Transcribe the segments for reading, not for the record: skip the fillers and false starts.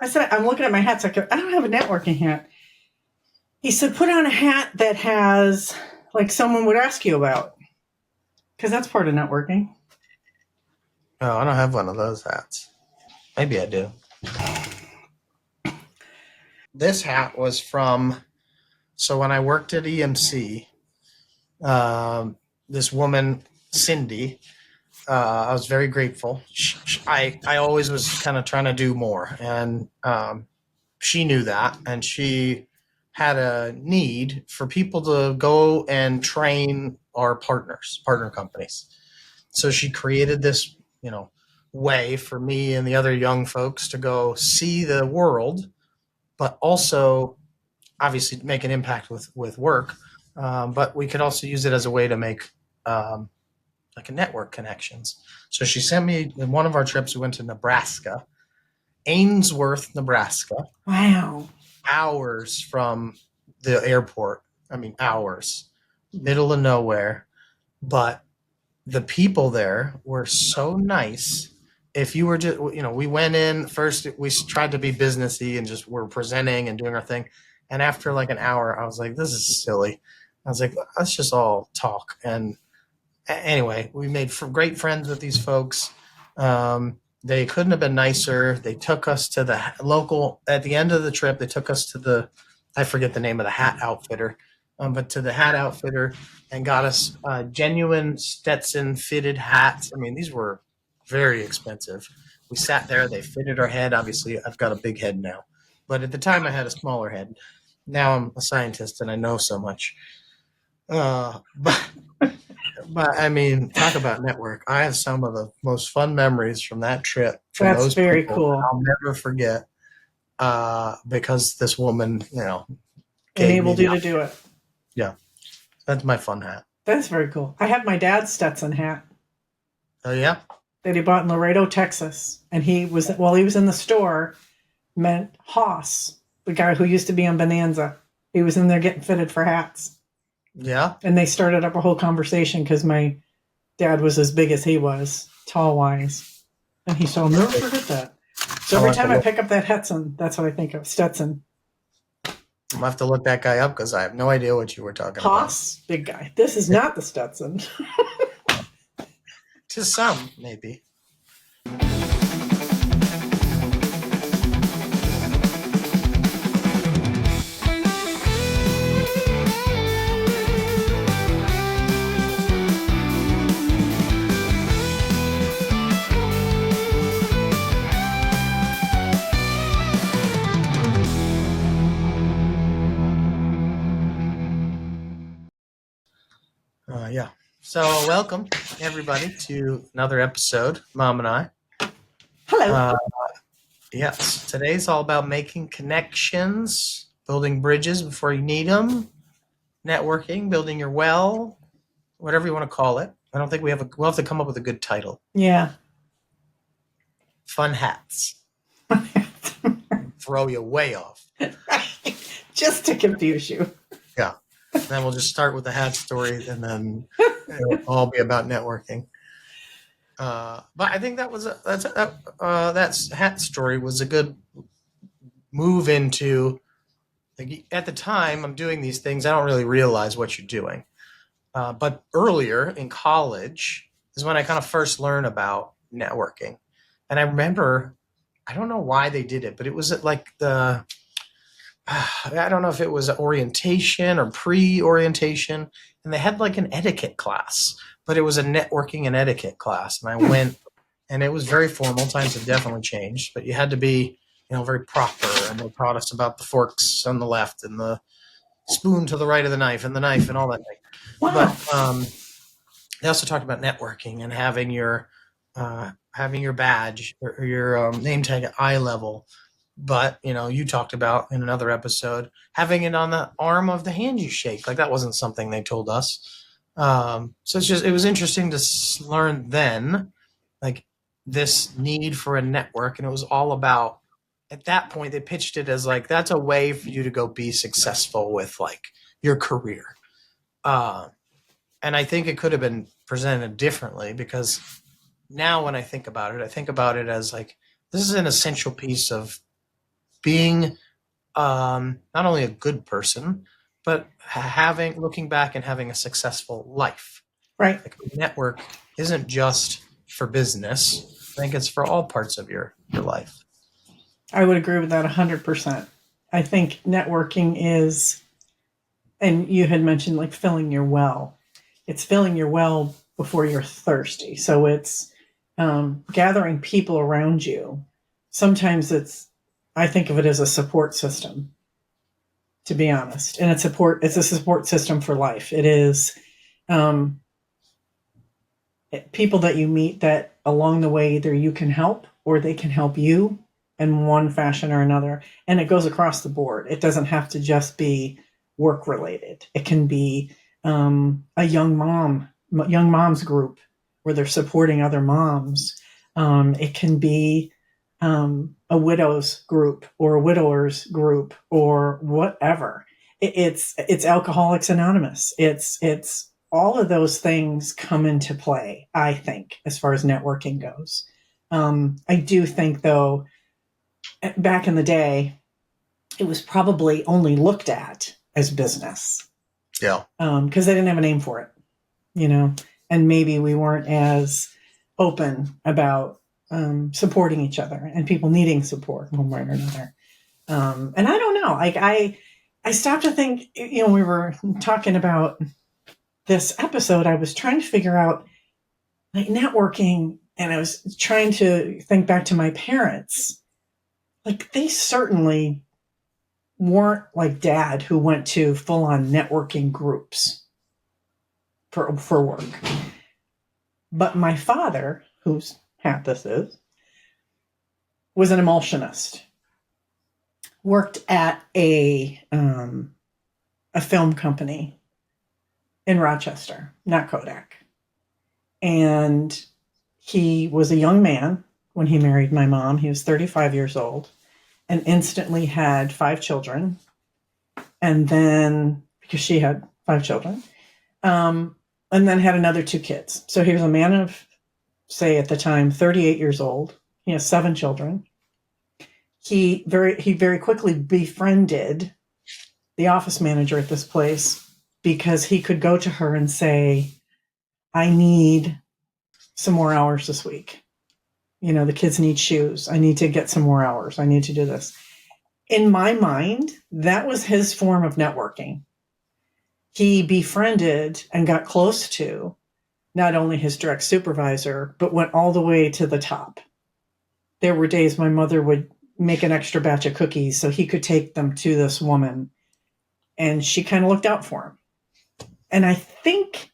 I said, I'm looking at my hats. I don't have a networking hat. He said, put on a hat that has, like, someone would ask you about. Because that's part of networking. Oh, I don't have one of those hats. Maybe I do. This hat was from, so when I worked at EMC, this woman, Cindy, I was very grateful. I always was kind of trying to do more, and she knew that, and she had a need for people to go and train our partner companies. So she created this, way for me and the other young folks to go see the world, but also obviously make an impact with work. But we could also use it as a way to make like a network connections. So she sent me in one of our trips. We went to Nebraska, Ainsworth, Nebraska. Wow. Hours from the airport. I mean, hours, middle of nowhere. But the people there were so nice. If you were just, we went in first, we tried to be businessy and just were presenting and doing our thing. And after like an hour, I was like, this is silly. I was like, let's just all talk. And anyway, we made great friends with these folks. They couldn't have been nicer. They took us to the local, at the end of the trip, they took us to I forget the name of the hat outfitter, but to the hat outfitter and got us genuine Stetson fitted hats. I mean, these were very expensive. We sat there, they fitted our head. Obviously, I've got a big head now, but at the time I had a smaller head. Now I'm a scientist and I know so much. But I mean, talk about network. I have some of the most fun memories from that trip from That's those very people. cool. I'll never forget because this woman, Enabled you to do it. Yeah, that's my fun hat. That's very cool. I have my dad's Stetson hat. Oh yeah, that he bought in Laredo, Texas, and he was in the store. Met Haas, the guy who used to be on Bonanza. He was in there getting fitted for hats. Yeah, and they started up a whole conversation because my dad was as big as he was, tall wise, and he said, "I'll never forget that." So every time I pick up that Stetson, that's what I think of. Stetson. I'm gonna have to look that guy up because I have no idea what you were talking Haas, about. Big guy. This is not the Stetson. To some, maybe. Yeah. So welcome everybody to another episode, Mom and I. Hello. Yes, today's all about making connections, building bridges before you need them, networking, building your well, whatever you want to call it. I don't think we'll have to come up with a good title. Yeah. Fun hats. Throw you way off. Just to confuse you. Yeah. And then we'll just start with the hat story and then it'll all be about networking. But I think that hat story was a good move into, like, at the time I'm doing these things, I don't really realize what you're doing. But earlier in college is when I kind of first learned about networking. And I remember, I don't know why they did it, but it was at like I don't know if it was orientation or pre-orientation, and they had like an etiquette class, but it was a networking and etiquette class. And I went, and it was very formal. Times have definitely changed, but you had to be, very proper. And they taught us about the forks on the left and the spoon to the right of the knife and all that thing. Wow. But they also talked about networking and having your badge or your name tag at eye level. But, you talked about in another episode, having it on the arm of the hand you shake. Like, that wasn't something they told us. So it was interesting to learn then, like, this need for a network. And it was all about, at that point, they pitched it as like, that's a way for you to go be successful with like your career. And I think it could have been presented differently, because now when I think about it as like, this is an essential piece of being not only a good person, but looking back and having a successful life. Right. Like a network isn't just for business. I think it's for all parts of your life. I would agree with that 100%. I think networking is, and you had mentioned like filling your well. It's filling your well before you're thirsty. So it's gathering people around you. Sometimes I think of it as a support system, to be honest. And it's a support system for life. It is people that you meet that along the way, either you can help or they can help you in one fashion or another. And it goes across the board. It doesn't have to just be work related. It can be a young mom's group where they're supporting other moms. It can be a widow's group or a widower's group or whatever. It's Alcoholics Anonymous. It's all of those things come into play, I think, as far as networking goes. I do think, though, back in the day, it was probably only looked at as business. Yeah. Because they didn't have a name for it, and maybe we weren't as open about supporting each other and people needing support one way or another. And I don't know, like I stopped to think, we were talking about this episode, I was trying to figure out like networking, and I was trying to think back to my parents. Like they certainly weren't like Dad, who went to full on networking groups for work. But my father, whose hat this is, was an emulsionist. Worked at a film company in Rochester, not Kodak. And he was a young man when he married my mom. He was 35 years old and instantly had 5 children. And then, because she had 5 children, and then had another 2 kids. So he was a man of, say at the time, 38 years old. He has 7 children. He very quickly befriended the office manager at this place because he could go to her and say, I need some more hours this week. The kids need shoes. I need to get some more hours. I need to do this. In my mind, that was his form of networking. He befriended and got close to not only his direct supervisor, but went all the way to the top. There were days my mother would make an extra batch of cookies so he could take them to this woman, and she kind of looked out for him. And I think,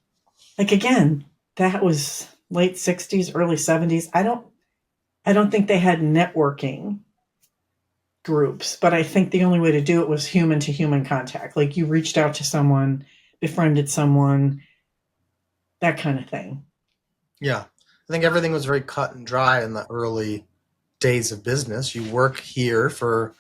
like, again, that was late 60s, early 70s. I don't think they had networking groups, but I think the only way to do it was human to human contact. Like you reached out to someone, befriended someone, that kind of thing. Yeah. I think everything was very cut and dry in the early days of business. You work here for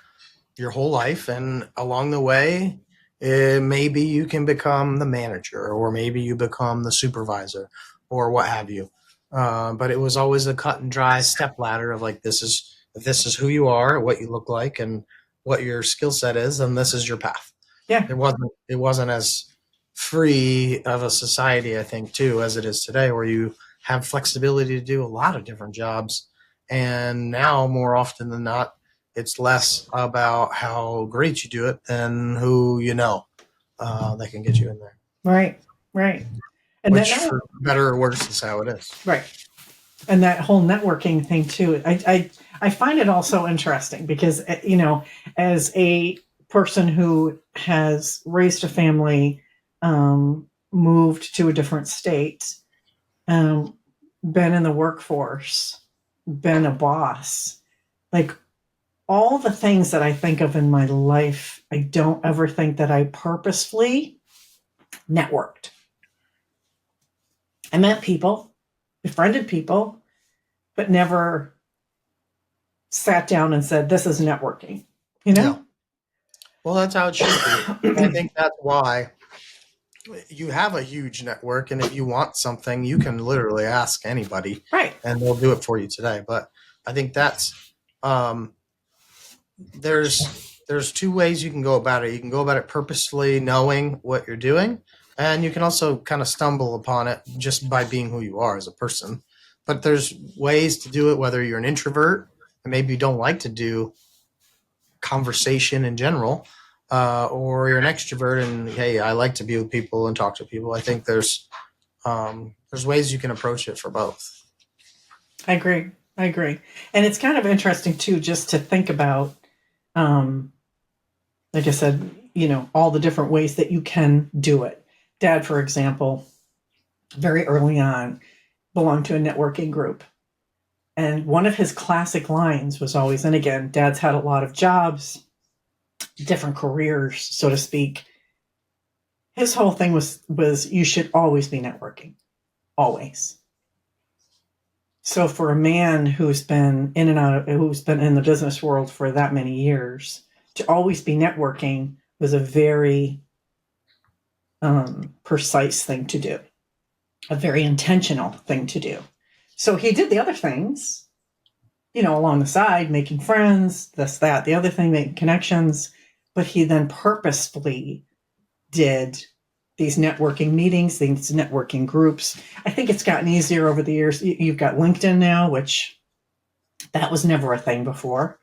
your whole life, and along the way, maybe you can become the manager, or maybe you become the supervisor, or what have you. But it was always a cut and dry step ladder of like, this is who you are, what you look like, and what your skill set is, and this is your path. Yeah. It wasn't as free of a society, I think, too, as it is today, where you have flexibility to do a lot of different jobs. And now, more often than not, it's less about how great you do it than who that can get you in there. Right. And which, for better or worse, is how it is. Right. And that whole networking thing too. I find it also interesting because, as a person who has raised a family, moved to a different state, been in the workforce, been a boss, like all the things that I think of in my life, I don't ever think that I purposefully networked. I met people, befriended people, but never sat down and said, this is networking, Yeah. Well, that's how it should be. I think that's why you have a huge network, and if you want something, you can literally ask anybody, right? And they'll do it for you today. But I think that's there's two ways you can go about it. You can go about it purposefully knowing what you're doing, and you can also kind of stumble upon it just by being who you are as a person. But there's ways to do it, whether you're an introvert and maybe you don't like to do conversation in general, or you're an extrovert and hey, I like to be with people and talk to people. I think there's ways you can approach it for both. I agree. I agree. And it's kind of interesting too, just to think about, um, like I said, all the different ways that you can do it. Dad, for example, very early on, belonged to a networking group. And one of his classic lines was always, and again, Dad's had a lot of jobs, different careers, so to speak. His whole thing was you should always be networking. Always. So for a man who's been in and out of, who's been in the business world for that many years, to always be networking was a very precise thing to do, a very intentional thing to do. So he did the other things, along the side, making friends, this, that, the other thing, making connections. But he then purposefully did these networking meetings, these networking groups. I think it's gotten easier over the years. You've got LinkedIn now, which that was never a thing before.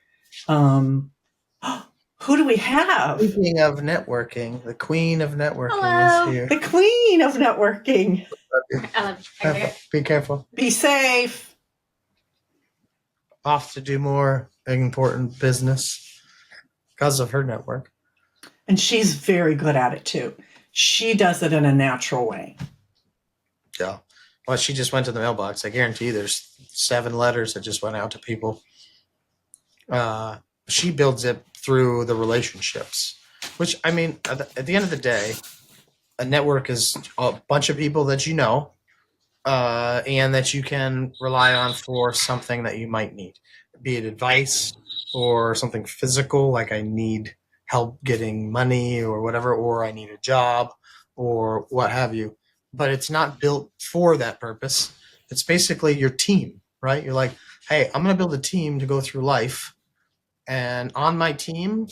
Who do we have? Speaking of networking, the queen of networking Hello. is here. The queen of networking. I love you. Be careful. Be safe. Off to do more important business because of her network. And she's very good at it too. She does it in a natural way. Yeah. Well, she just went to the mailbox. I guarantee you there's 7 letters that just went out to people. She builds it through the relationships, which, I mean, at the end of the day, a network is a bunch of people that you know, and that you can rely on for something that you might need, be it advice or something physical, like I need help getting money or whatever, or I need a job or what have you. But it's not built for that purpose. It's basically your team, right? You're like, hey, I'm going to build a team to go through life. And on my team,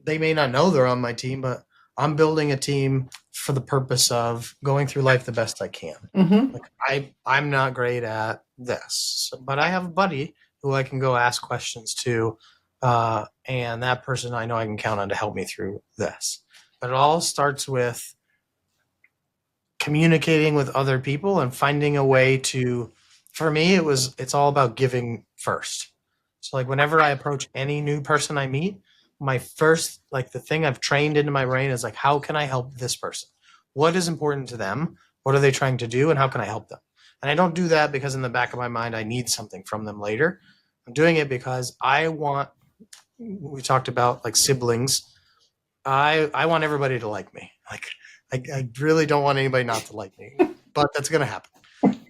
they may not know they're on my team, but I'm building a team for the purpose of going through life the best I can. Mm-hmm. Like I'm not great at this, but I have a buddy who I can go ask questions to, and that person I know I can count on to help me through this. But it all starts with communicating with other people and finding a way to. For me, it's all about giving first. So like whenever I approach any new person I meet, my first, like, the thing I've trained into my brain is like, how can I help this person? What is important to them? What are they trying to do? And how can I help them? And I don't do that because in the back of my mind, I need something from them later. I'm doing it because we talked about like siblings. I want everybody to like me. Like, I really don't want anybody not to like me, but that's going to happen.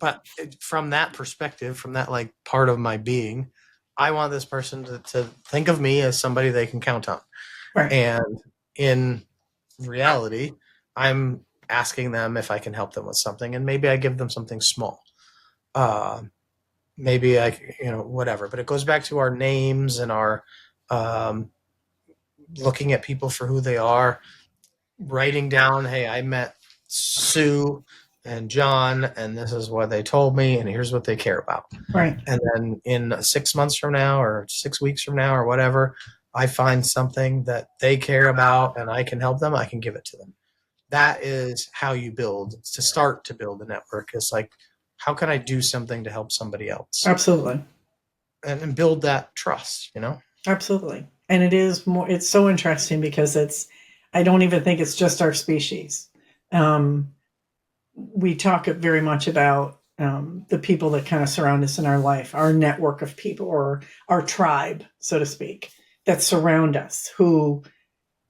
But from that perspective, from that like part of my being, I want this person to think of me as somebody they can count on. Right. And in reality, I'm asking them if I can help them with something, and maybe I give them something small. Maybe whatever. But it goes back to our names and our looking at people for who they are, writing down, hey, I met Sue and John, and this is what they told me, and here's what they care about. Right. And then in 6 months from now or 6 weeks from now or whatever, I find something that they care about and I can help them, I can give it to them. That is how you build, to start to build a network. It's like, how can I do something to help somebody else? Absolutely. And build that trust, Absolutely. And it's so interesting because I don't even think it's just our species. We talk very much about the people that kind of surround us in our life, our network of people, or our tribe, so to speak, that surround us. Who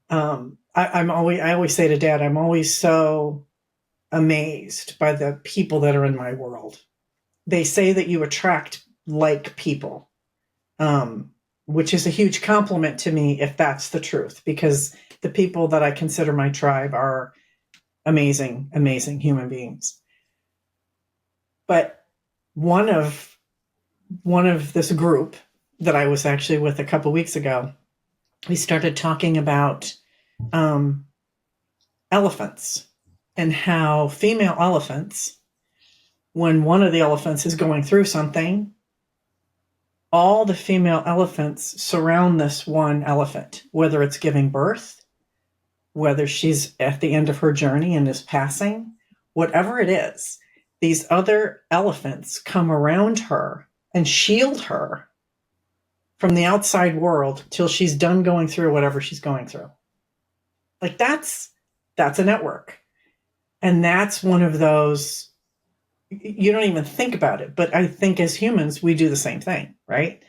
I always say to Dad, I'm always so amazed by the people that are in my world. They say that you attract like people, which is a huge compliment to me if that's the truth, because the people that I consider my tribe are amazing, amazing human beings. But one of this group that I was actually with a couple weeks ago, we started talking about um, elephants and how female elephants, when one of the elephants is going through something, all the female elephants surround this one elephant, whether it's giving birth, whether she's at the end of her journey and is passing, whatever it is, these other elephants come around her and shield her from the outside world till she's done going through whatever she's going through. Like that's a network. And that's one of those, you don't even think about it, but I think as humans we do the same thing, right?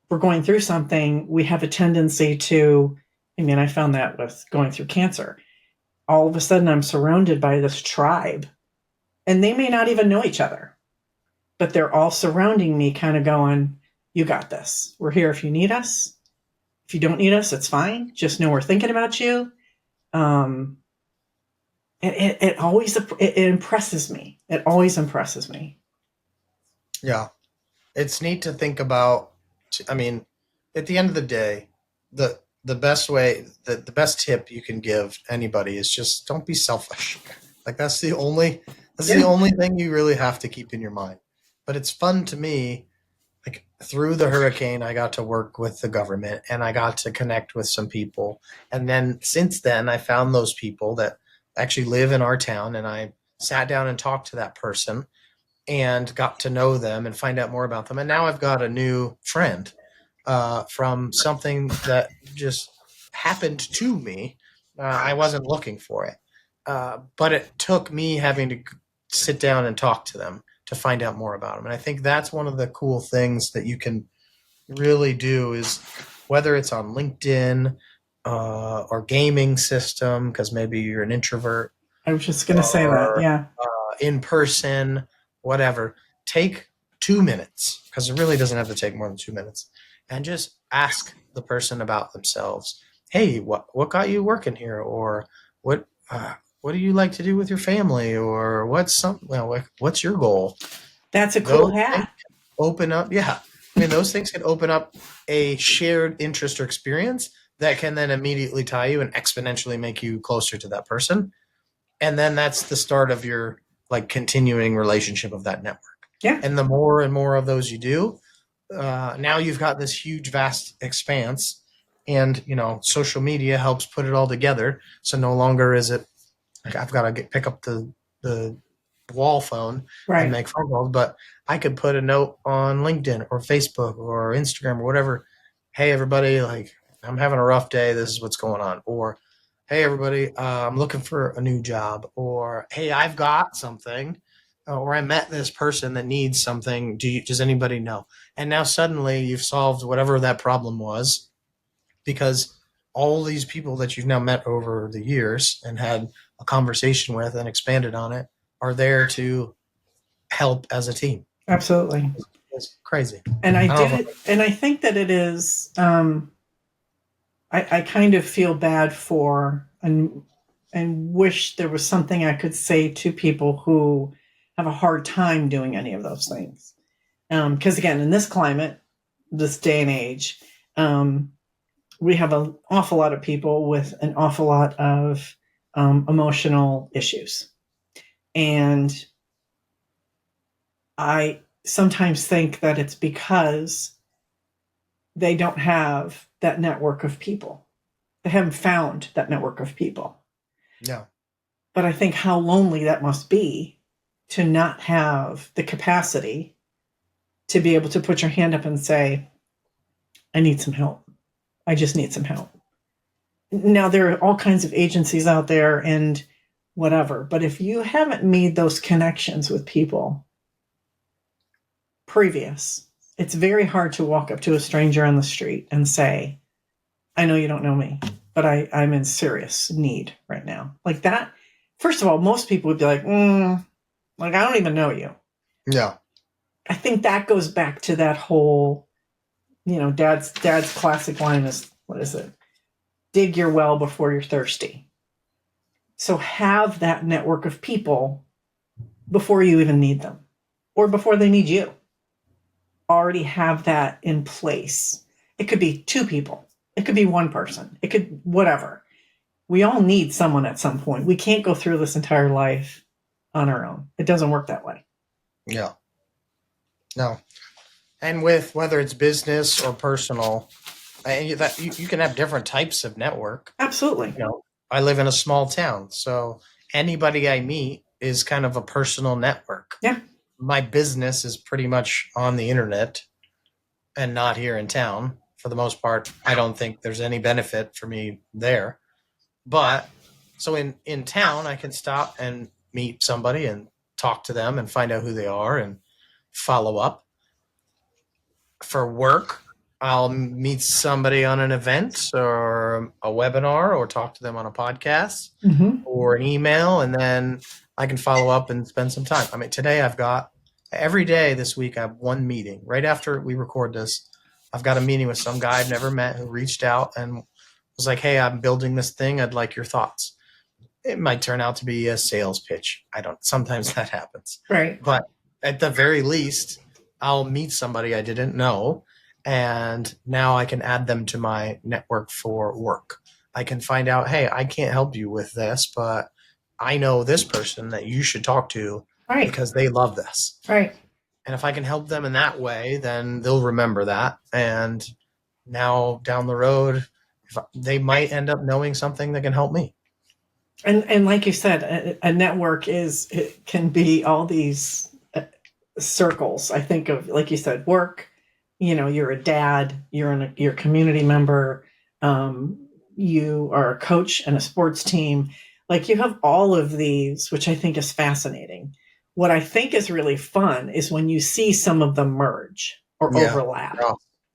We're going through something, we have a tendency to, I mean, I found that with going through cancer. All of a sudden I'm surrounded by this tribe, and they may not even know each other, but they're all surrounding me, kind of going, you got this. We're here if you need us. If you don't need us, it's fine. Just know we're thinking about you. Um, it always it impresses me. It always impresses me. Yeah. It's neat to think about. I mean, at the end of the day, the best way, the best tip you can give anybody is just don't be selfish. Like that's the Yeah. only thing you really have to keep in your mind. But it's fun to me, like through the hurricane I got to work with the government and I got to connect with some people. And then since then I found those people that actually live in our town, and I sat down and talked to that person and got to know them and find out more about them. And now I've got a new friend from something that just happened to me. I wasn't looking for it, but it took me having to sit down and talk to them to find out more about them. And I think that's one of the cool things that you can really do is whether it's on LinkedIn or gaming system, because maybe you're an introvert, I was just going to say that. or Yeah. in person, whatever. Take 2 minutes, because it really doesn't have to take more than 2 minutes, and just ask the person about themselves. Hey, what got you working here, or what what do you like to do with your family, or what's your goal? That's a cool Those things hat. open up, yeah. I mean, those things can open up a shared interest or experience that can then immediately tie you and exponentially make you closer to that person, and then that's the start of your like continuing relationship of that network. Yeah. And the more and more of those you do, now you've got this huge vast expanse, and social media helps put it all together, so no longer is it like I've got to pick up the wall phone and Right. make phone calls, but I could put a note on LinkedIn or Facebook or Instagram or whatever. Hey, everybody, like I'm having a rough day. This is what's going on. Or, hey, everybody, I'm looking for a new job. Or, hey, I've got something. Or I met this person that needs something. Does anybody know? And now suddenly you've solved whatever that problem was, because all these people that you've now met over the years and had a conversation with and expanded on it are there to help as a team. Absolutely. It's crazy. And I I don't know. did, and I think that it is, I kind of feel bad for and wish there was something I could say to people who have a hard time doing any of those things. Because again, in this climate, this day and age, we have an awful lot of people with an awful lot of emotional issues. And I sometimes think that it's because they don't have that network of people. They haven't found that network of people. Yeah. But I think how lonely that must be to not have the capacity to be able to put your hand up and say, I need some help. I just need some help. Now, there are all kinds of agencies out there and whatever, but if you haven't made those connections with people previous, it's very hard to walk up to a stranger on the street and say, I know you don't know me, but I'm in serious need right now. Like that, first of all, most people would be like, like, I don't even know you. Yeah. I think that goes back to that whole, dad's classic line is, what is it? Dig your well before you're thirsty. So have that network of people before you even need them or before they need you. Already have that in place. It could be two people. It could be one person. It could, whatever. We all need someone at some point. We can't go through this entire life on our own. It doesn't work that way. Yeah. No. And with whether it's business or personal, that you can have different types of network. Absolutely. You know, I live in a small town, so anybody I meet is kind of a personal network. Yeah. My business is pretty much on the internet and not here in town. For the most part, I don't think there's any benefit for me there. But so in town, I can stop and meet somebody and talk to them and find out who they are and follow up. For work, I'll meet somebody on an event or a webinar or talk to them on a podcast or an email, and then I can follow up and spend some time. I mean, today I've got every day this week I have one meeting. Right after we record this, I've got a meeting with some guy I've never met who reached out and was like, "Hey, I'm building this thing. I'd like your thoughts." It might turn out to be a sales pitch. I don't. Sometimes that happens. Right. But at the very least, I'll meet somebody I didn't know, and now I can add them to my network for work. I can find out, hey, I can't help you with this, but I know this person that you should talk to Right. because they love this. Right. And if I can help them in that way, then they'll remember that. And now down the road, they might end up knowing something that can help me. And like you said, a network it can be all these circles. I think of, like you said, work. You know, you're a dad. You're a community member. You are a coach in a sports team. Like, you have all of these, which I think is fascinating. What I think is really fun is when you see some of them merge or overlap.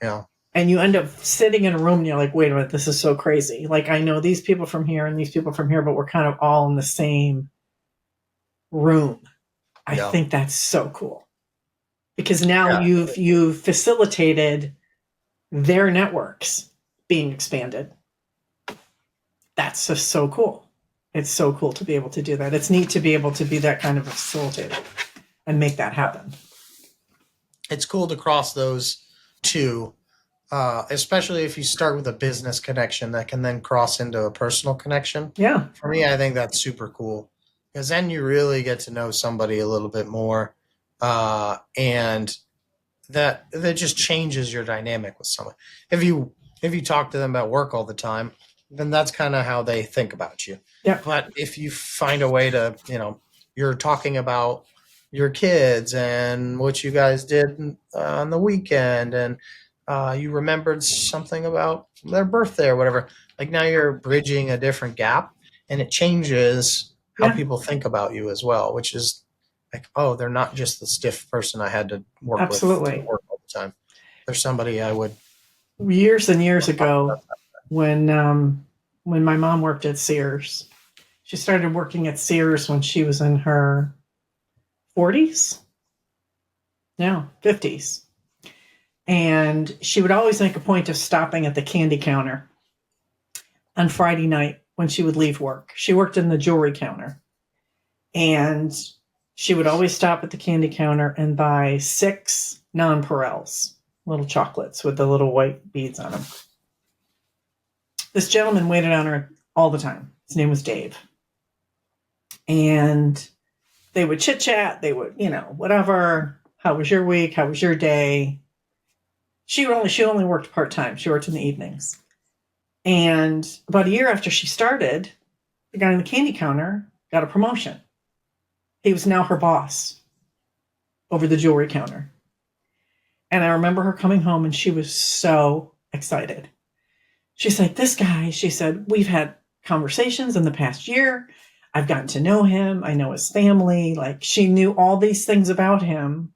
Yeah. And you end up sitting in a room and you're like, wait a minute, this is so crazy. Like, I know these people from here and these people from here, but we're kind of all in the same room. I think that's so cool. Because now you've facilitated their networks being expanded. That's just so cool. It's so cool to be able to do that. It's neat to be able to be that kind of a facilitator and make that happen. It's cool to cross those two. Especially if you start with a business connection that can then cross into a personal connection. Yeah. For me, I think that's super cool because then you really get to know somebody a little bit more, and that just changes your dynamic with someone. If you talk to them about work all the time, then that's kind of how they think about you. Yeah. But if you find a way to, you're talking about your kids and what you guys did on the weekend, and you remembered something about their birthday or whatever. Like, now you're bridging a different gap, and it changes how people think about you as well, which is like, oh, they're not just the stiff person I had to work with to work all the time. They're somebody I would. Years and years ago, when my mom worked at Sears, she started working at Sears when she was in her 40s, no, 50s. And she would always make a point of stopping at the candy counter on Friday night when she would leave work. She worked in the jewelry counter. And she would always stop at the candy counter and buy 6 nonpareils, little chocolates with the little white beads on them. This gentleman waited on her all the time. His name was Dave. And they would chit-chat. They would, whatever. How was your week? How was your day? She only worked part-time. She worked in the evenings. And about a year after she started, the guy on the candy counter got a promotion. He was now her boss over the jewelry counter. And I remember her coming home and she was so excited. She's like, this guy, she said, we've had conversations in the past year. I've gotten to know him. I know his family. Like, she knew all these things about him.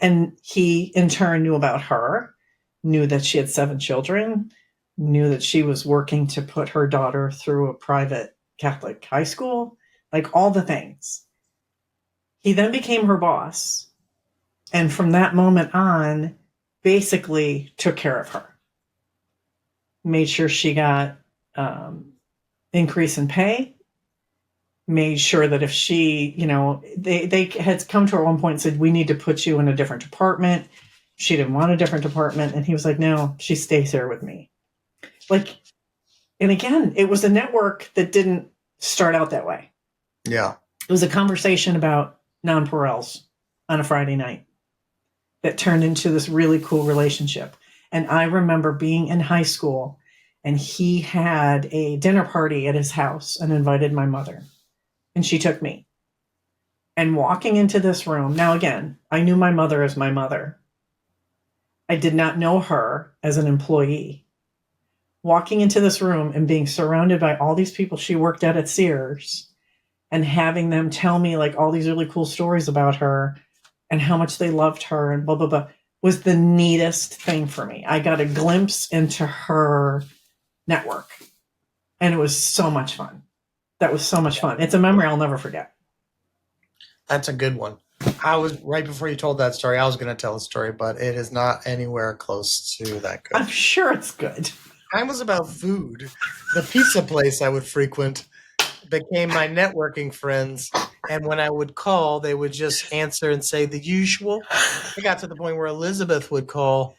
And he, in turn, knew about her, knew that she had 7 children, knew that she was working to put her daughter through a private Catholic high school, like all the things. He then became her boss. And from that moment on, basically took care of her. Made sure she got increase in pay. Made sure that if she, they had come to her at one point and said, we need to put you in a different department. She didn't want a different department. And he was like, no, she stays here with me. Like, and again, it was a network that didn't start out that way. Yeah. It was a conversation about nonpareils on a Friday night that turned into this really cool relationship. And I remember being in high school, and he had a dinner party at his house and invited my mother, and she took me. And walking into this room, now again, I knew my mother as my mother. I did not know her as an employee. Walking into this room and being surrounded by all these people she worked at Sears, and having them tell me like all these really cool stories about her and how much they loved her and blah, blah, blah, was the neatest thing for me. I got a glimpse into her network, and it was so much fun. That was so much fun. It's a memory I'll never forget. That's a good one. I was right before you told that story. I was going to tell a story, but it is not anywhere close to that good. I'm sure it's good. Mine was about food. The pizza place I would frequent became my networking friends, and when I would call, they would just answer and say the usual. It got to the point where Elizabeth would call.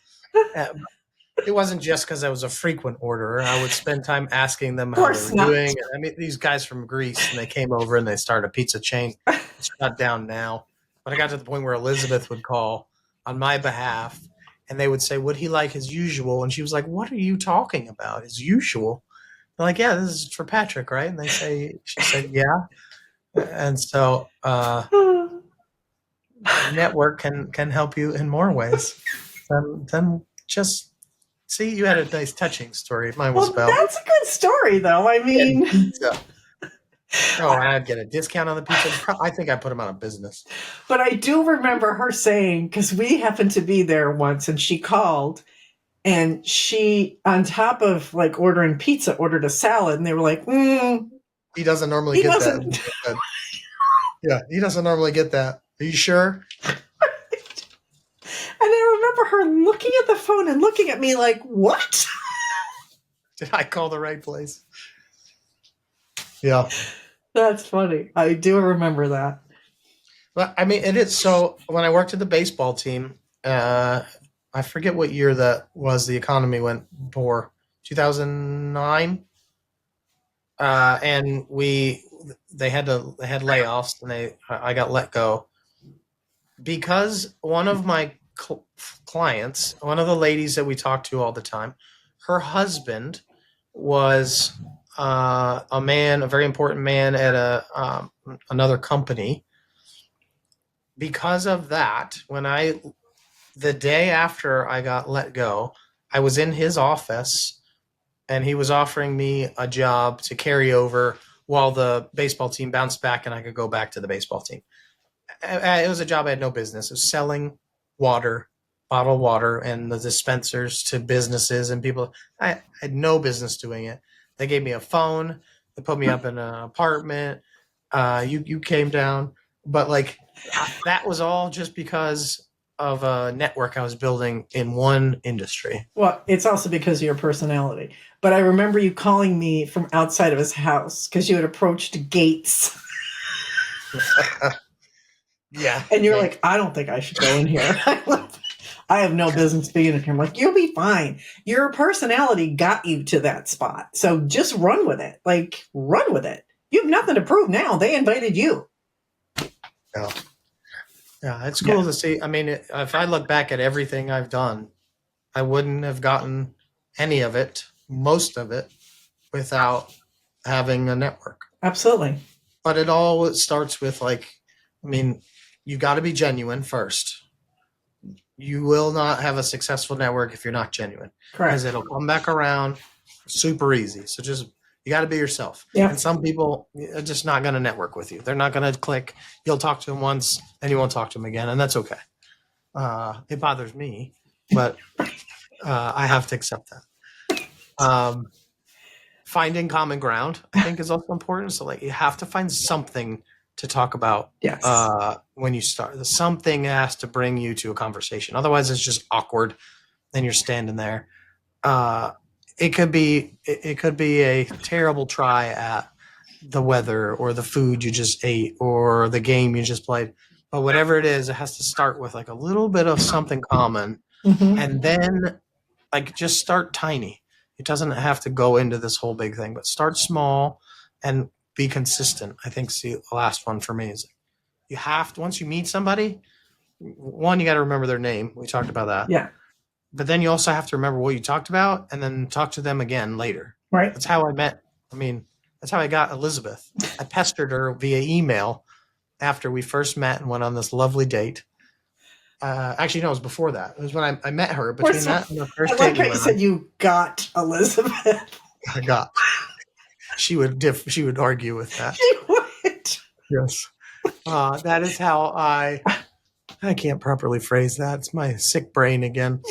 It wasn't just because I was a frequent orderer. I would spend time asking them how they were doing. I mean, these guys from Greece, and they came over and they started a pizza chain. It's shut down now. But I got to the point where Elizabeth would call on my behalf, and they would say, would he like his usual? And she was like, what are you talking about? His usual? I'm like, yeah, this is for Patrick, right? And she said, yeah. And so network can help you in more ways than just. See, you had a nice, touching story. Mine was about. That's a good story, though. I mean, pizza. Oh, I'd get a discount on the pizza. I think I put him out of business. But I do remember her saying, because we happened to be there once, and she called, and she, on top of like ordering pizza, ordered a salad, and they were like, he doesn't normally get that. Yeah, he doesn't normally get that. Are you sure? And I remember her looking at the phone and looking at me like, what? Did I call the right place? Yeah. That's funny. I do remember that. But I mean, it is. So when I worked at the baseball team, I forget what year that was, the economy went poor, 2009. And they had layoffs, and I got let go because one of my clients, one of the ladies that we talked to all the time, her husband was a very important man at another company. Because of that, the day after I got let go, I was in his office, and he was offering me a job to carry over while the baseball team bounced back and I could go back to the baseball team. It was a job I had no business. It was selling water, bottled water, and the dispensers to businesses and people. I had no business doing it. They gave me a phone. They put me up in an apartment. You came down, but that was all just because of a network I was building in one industry. Well, it's also because of your personality. But I remember you calling me from outside of his house because you had approached gates. Yeah. And you're like, I don't think I should go in here. I have no business being in here. I'm like, you'll be fine. Your personality got you to that spot. So just run with it. Run with it. You have nothing to prove now. They invited you. Yeah. Yeah, it's cool to see. I mean, if I look back at everything I've done, I wouldn't have gotten any of it, most of it, without having a network. Absolutely. But it all starts with you got to be genuine first. You will not have a successful network if you're not genuine. Correct. Because it'll come back around super easy. So you got to be yourself. Yeah. And some people are just not going to network with you. They're not going to click. You'll talk to them once and you won't talk to them again. And that's okay. It bothers me, but I have to accept that. Finding common ground, I think, is also important. So you have to find something to talk about. Yes. When you start. Something has to bring you to a conversation. Otherwise, it's just awkward and you're standing there. It could be a terrible try at the weather or the food you just ate or the game you just played. But whatever it is, it has to start with a little bit of something common. Mm-hmm. And then just start tiny. It doesn't have to go into this whole big thing, but start small and be consistent. I think the last one for me is you have to, once you meet somebody, one, you got to remember their name. We talked about that. Yeah. But then you also have to remember what you talked about and then talk to them again later. Right. That's how I met. I mean, that's how I got Elizabeth. I pestered her via email after we first met and went on this lovely date. Actually, no, it was before that. It was when I met her. Between that and the first I date like how we you went said on, you got Elizabeth. I got. She would argue with that. She would. Yes. That is how I can't properly phrase that. It's my sick brain again.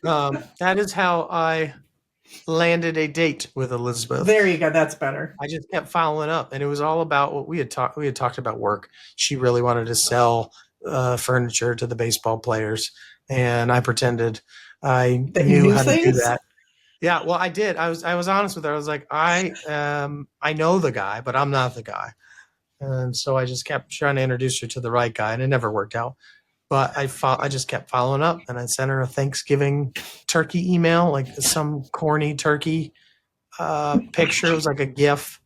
That is how I landed a date with Elizabeth. There you go. That's better. I just kept following up, and it was all about what we had talked. We had talked about work. She really wanted to sell furniture to the baseball players, and I pretended I That you knew knew how to do things? that. Yeah, well, I did. I was honest with her. I was like, I know the guy, but I'm not the guy. And so I just kept trying to introduce her to the right guy, and it never worked out. But I just kept following up, and I sent her a Thanksgiving turkey email, like some corny turkey picture. It was like a GIF,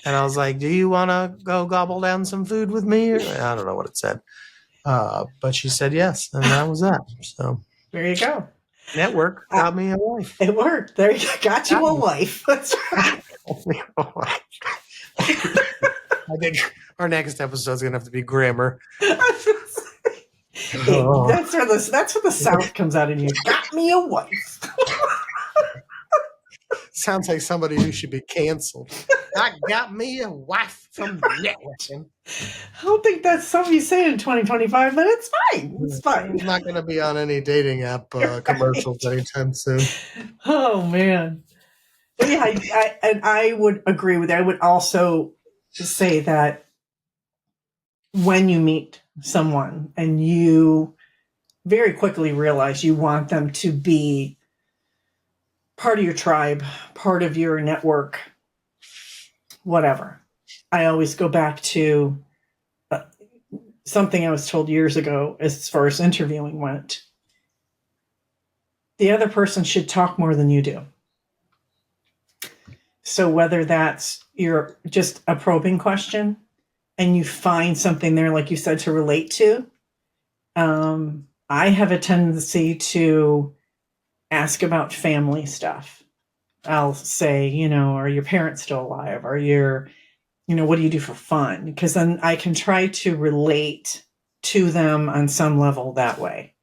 and I was like, "Do you want to go gobble down some food with me?" Or, I don't know what it said, but she said yes, and that was that. So There you go. network got me a wife. It worked. There you go. Got you a wife. That's right. I think our next episode is gonna have to be grammar. Hey, that's where the South comes out in you. Got me a wife. Sounds like somebody who should be canceled. I got me a wife from networking. I don't think that's something you say in 2025, but it's fine. It's fine. I'm not going to be on any dating app commercials anytime soon. Oh man. But yeah, I would agree with that. I would also say that when you meet someone and you very quickly realize you want them to be part of your tribe, part of your network, whatever. I always go back to something I was told years ago as far as interviewing went. The other person should talk more than you do. So whether that's your just a probing question and you find something there, like you said, to relate to, I have a tendency to ask about family stuff. I'll say, are your parents still alive? Are your, what do you do for fun? Because then I can try to relate to them on some level that way.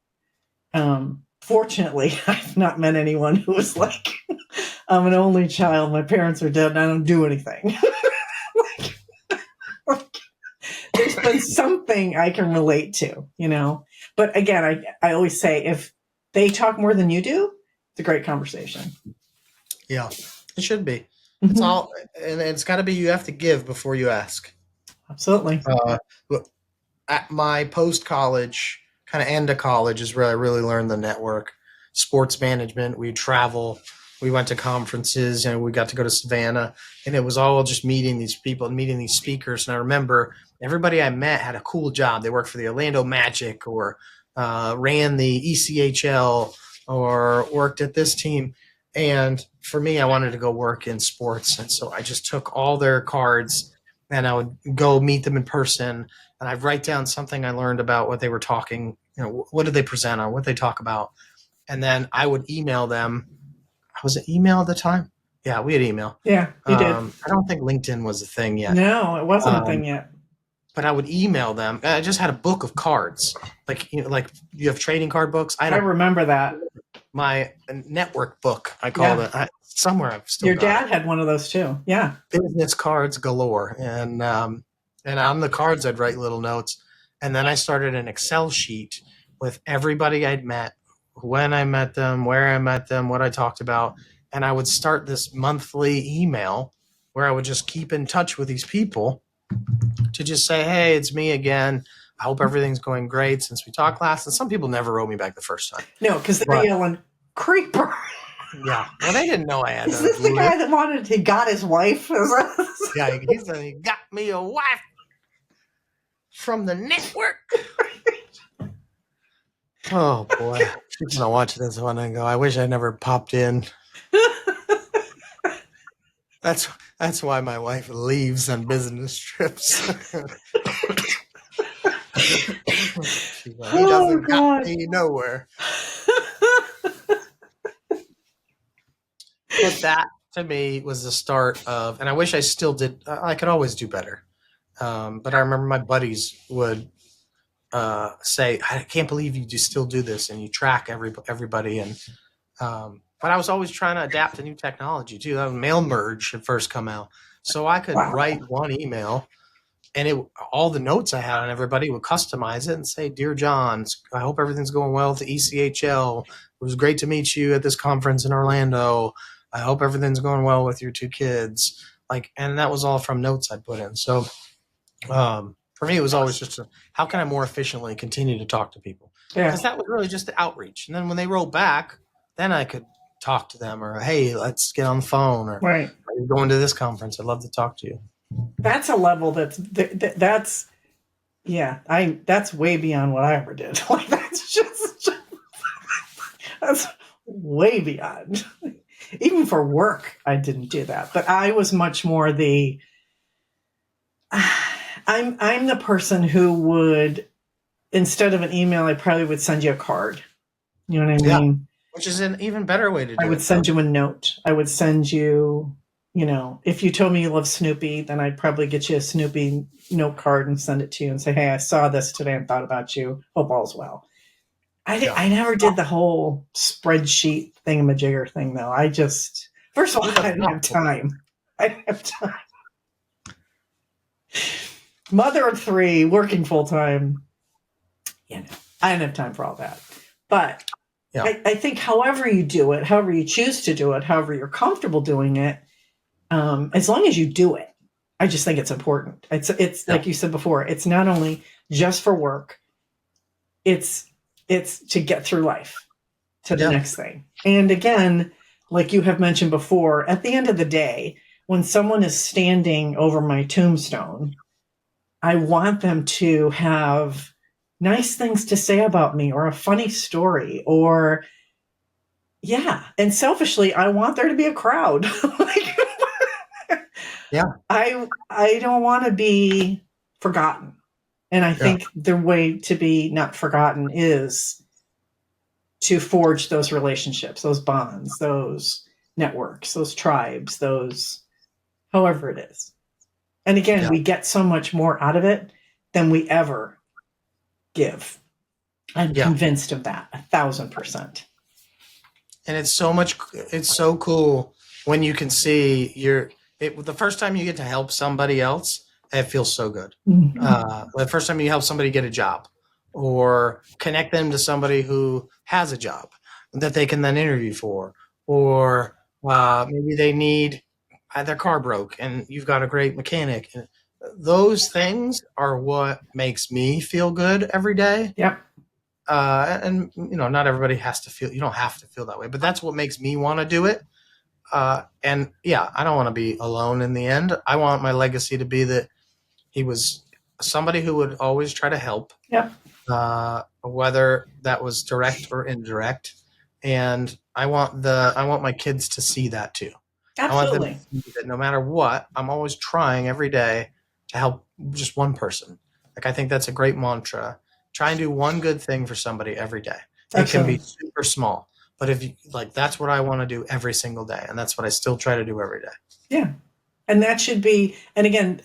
Fortunately, I've not met anyone who was like, I'm an only child, my parents are dead, and I don't do anything. There's been something I can relate to, But again, I always say if they talk more than you do, it's a great conversation. Yeah, it should be. It's all, and it's got to be. You have to give before you ask. Absolutely. At my post college, kind of end of college, is where I really learned the network, sports management. We travel. We went to conferences, and we got to go to Savannah, and it was all just meeting these people and meeting these speakers. And I remember everybody I met had a cool job. They worked for the Orlando Magic or ran the ECHL or worked at this team. And for me, I wanted to go work in sports. And so I just took all their cards and I would go meet them in person. And I'd write down something I learned about what they were talking, what did they present on, what they talk about. And then I would email them. Was it email at the time? Yeah, we had email. Yeah, you did. I don't think LinkedIn was a thing yet. No, it wasn't a thing yet. But I would email them. I just had a book of cards, like you have trading card books. I remember that. My network book, I called it. Somewhere I've still. Your dad had one of those too. Yeah, business cards galore, and on the cards I'd write little notes, and then I started an Excel sheet with everybody I'd met, when I met them, where I met them, what I talked about, and I would start this monthly email where I would just keep in touch with these people to just say, hey, it's me again. I hope everything's going great since we talked last. And some people never wrote me back the first time. No, because they were yelling, creeper. Yeah. Well, they didn't know I had Is this the guy that he got his wife? Yeah, he said he got me a wife from the network. Oh, boy. She's going to watch this one and go, I wish I never popped in. That's that's why my wife leaves on business trips. She's like, he Oh doesn't got God. me nowhere. But that to me was the start of, and I wish I still did. I could always do better. But I remember my buddies would say, "I can't believe you do still do this, and you track everybody." And but I was always trying to adapt to new technology too. That was mail merge had first come out, so I could Wow. write one email, and it all the notes I had on everybody would customize it and say, "Dear John, I hope everything's going well at the ECHL. It was great to meet you at this conference in Orlando. I hope everything's going well with your two kids." Like, and that was all from notes I put in. So for me, it was always just how can I more efficiently continue to talk to people? Yeah. Because that was really just the outreach. And then when they wrote back, then I could talk to them or, hey, let's get on the phone, or Right. are you going to this conference? I'd love to talk to you. That's a level that's yeah. That's way beyond what I ever did. Like that's way beyond. Even for work, I didn't do that. But I was much more the I'm the person who would, instead of an email, I probably would send you a card. You know what I Yeah, mean? which is an even better way to I do would it, though. send you a note. I would send you, if you told me you love Snoopy, then I'd probably get you a Snoopy note card and send it to you and say, hey, I saw this today and thought about you. Hope all's well. Yeah. I never did the whole spreadsheet thingamajigger thing, though. I just, first of all, I didn't have time. I didn't have time. Mother of three, working full time. I didn't have time for all that. But Yeah. I think however you do it, however you choose to do it, however you're comfortable doing it, as long as you do it, I just think it's important. It's like you said before, it's not only just for work, it's to get through life to the next thing. And again, like you have mentioned before, at the end of the day, when someone is standing over my tombstone, I want them to have nice things to say about me or a funny story or and selfishly I want there to be a crowd. I don't want to be forgotten. And I think the way to be not forgotten is to forge those relationships, those bonds, those networks, those tribes, those however it is. And again, we get so much more out of it than we ever give. I'm convinced of that 1,000%. And it's so cool when you can see the first time you get to help somebody else, it feels so good. Mm-hmm. The first time you help somebody get a job or connect them to somebody who has a job that they can then interview for, or maybe they need their car broke and you've got a great mechanic. Those things are what makes me feel good every day. Yep. And not everybody has to feel. You don't have to feel that way, but that's what makes me want to do it. And yeah, I don't want to be alone in the end. I want my legacy to be that he was somebody who would always try to help. Yep. Whether that was direct or indirect, and I want my kids to see that too. Absolutely. I want them to see that no matter what, I'm always trying every day to help just one person. Like, I think that's a great mantra. Try and do one good thing for somebody every day. Absolutely. It can be super small, but if you that's what I want to do every single day, and that's what I still try to do every day. Yeah, and that should be. And again,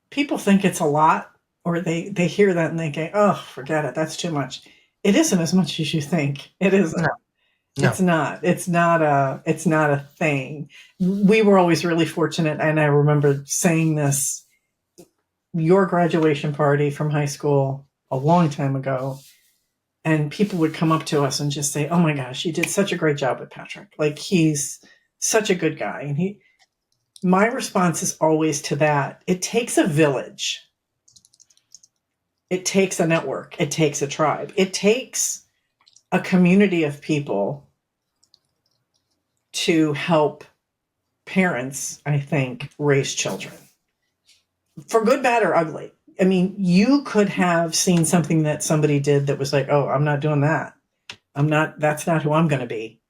people think it's a lot, or they hear that and they go, "Oh, forget it. That's too much." It isn't as much as you think. It isn't. No. It's not. It's not a thing. We were always really fortunate, and I remember saying this. Your graduation party from high school a long time ago, and people would come up to us and just say, "Oh my gosh, you did such a great job with Patrick. Like, he's such a good guy." And my response is always to that. It takes a village. It takes a network. It takes a tribe. It takes a community of people to help parents, I think, raise children. For good, bad, or ugly. I mean, you could have seen something that somebody did that was like, oh, I'm not doing that. That's not who I'm going to be.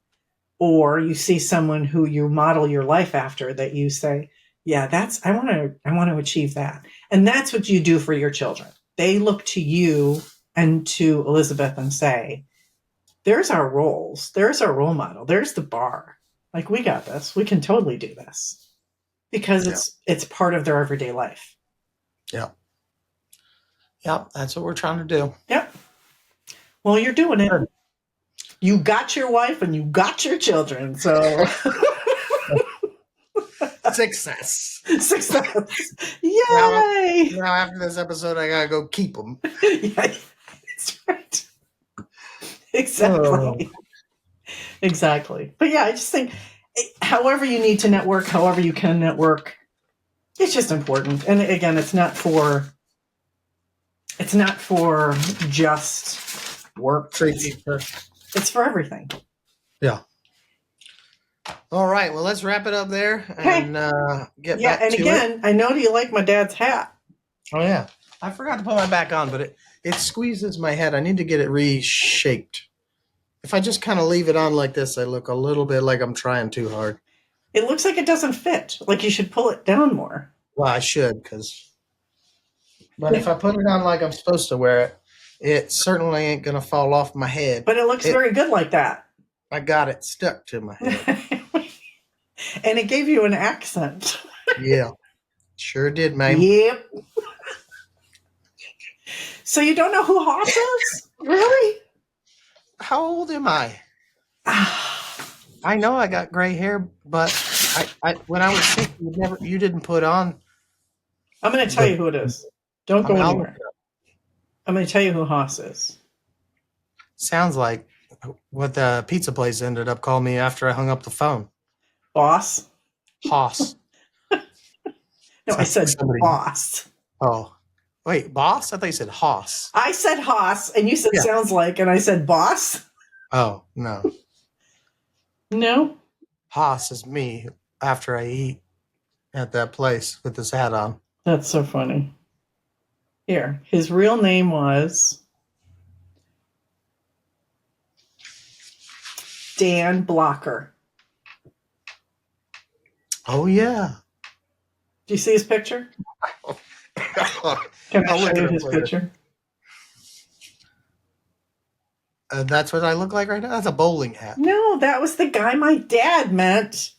or you see someone who you model your life after that you say, yeah, I want to achieve that. And that's what you do for your children. They look to you and to Elizabeth and say, there's our roles. There's our role model. There's the bar. Like, we got this. We can totally do this because it's part of their everyday life. Yeah. Yeah. That's what we're trying to do. Yep. Well, you're doing it. You got your wife and you got your children. So Success. Yay. Now after this episode, I got to go keep them. Yeah, that's right. Exactly. Exactly. But yeah, I just think however you need to network, however you can network, it's just important. And again, it's not for just work. It's for everything. Yeah. All right. Well, let's wrap it up there and get back to it. Yeah, and again, I know you like my dad's hat. Oh, yeah. I forgot to put my back on, but it squeezes my head. I need to get it reshaped. If I just kind of leave it on like this, I look a little bit like I'm trying too hard. It looks like it doesn't fit. Like you should pull it down more. Well, I should, but if I put it on like I'm supposed to wear it, it certainly ain't going to fall off my head. But it looks very good like that. I got it stuck to my head. And it gave you an accent. Yeah. Sure did, man. Yep. So you don't know who Hoss is? Really? How old am I? I know I got gray hair, but I when I was sick, you didn't put on. I'm going to tell you who it is. Don't go anywhere. I'm going to tell you who Hoss is. Sounds like what the pizza place ended up calling me after I hung up the phone. Boss? Hoss. No, I said boss. Oh. Wait, boss? I thought you said Hoss. I said Hoss, and you said sounds like, and I said boss. Oh, no. No? Hoss is me after I eat at that place with this hat on. That's so funny. Here, his real name was Dan Blocker. Oh, yeah. Do you see his picture? Can I show you his picture? That's what I look like right now? That's a bowling hat. No, that was the guy my dad met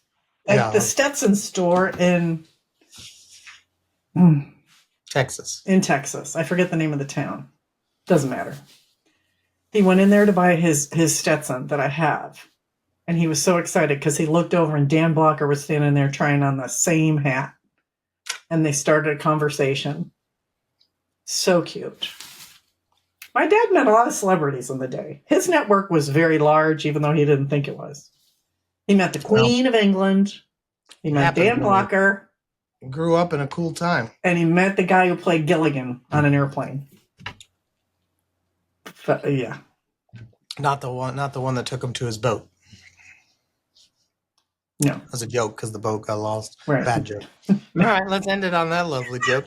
at the Stetson store in Texas. In Texas. I forget the name of the town. Doesn't matter. He went in there to buy his Stetson that I have. And he was so excited because he looked over and Dan Blocker was standing there trying on the same hat. And they started a conversation. So cute. My dad met a lot of celebrities in the day. His network was very large, even though he didn't think it was. He met the Queen of England. He met Dan Blocker. Grew up in a cool time. And he met the guy who played Gilligan on an airplane. But, yeah. Not the one that took him to his boat. No. That was a joke because the boat got lost. Right. Bad joke. All right, let's end it on that lovely joke.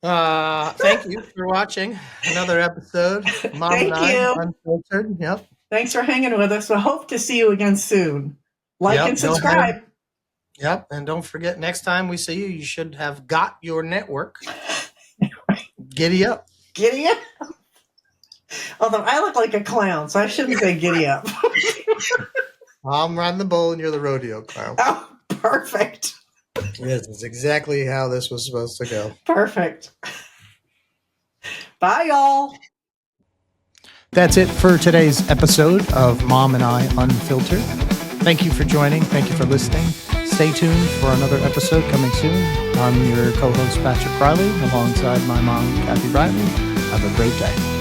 Thank you for watching another episode. Mom and I, Unfiltered. Yep. Thanks for hanging with us. I hope to see you again soon. Like and subscribe. Yep. And don't forget, next time we see you, you should have got your network. Giddy up. Giddy up. Although I look like a clown, so I shouldn't say giddy up. I'm riding the bull and you're the rodeo clown. Oh, perfect. Yes, it's exactly how this was supposed to go. Perfect. Bye, y'all. That's it for today's episode of Mom and I Unfiltered. Thank you for joining. Thank you for listening. Stay tuned for another episode coming soon. I'm your co-host, Patrick Riley, alongside my mom, Kathy Riley. Have a great day.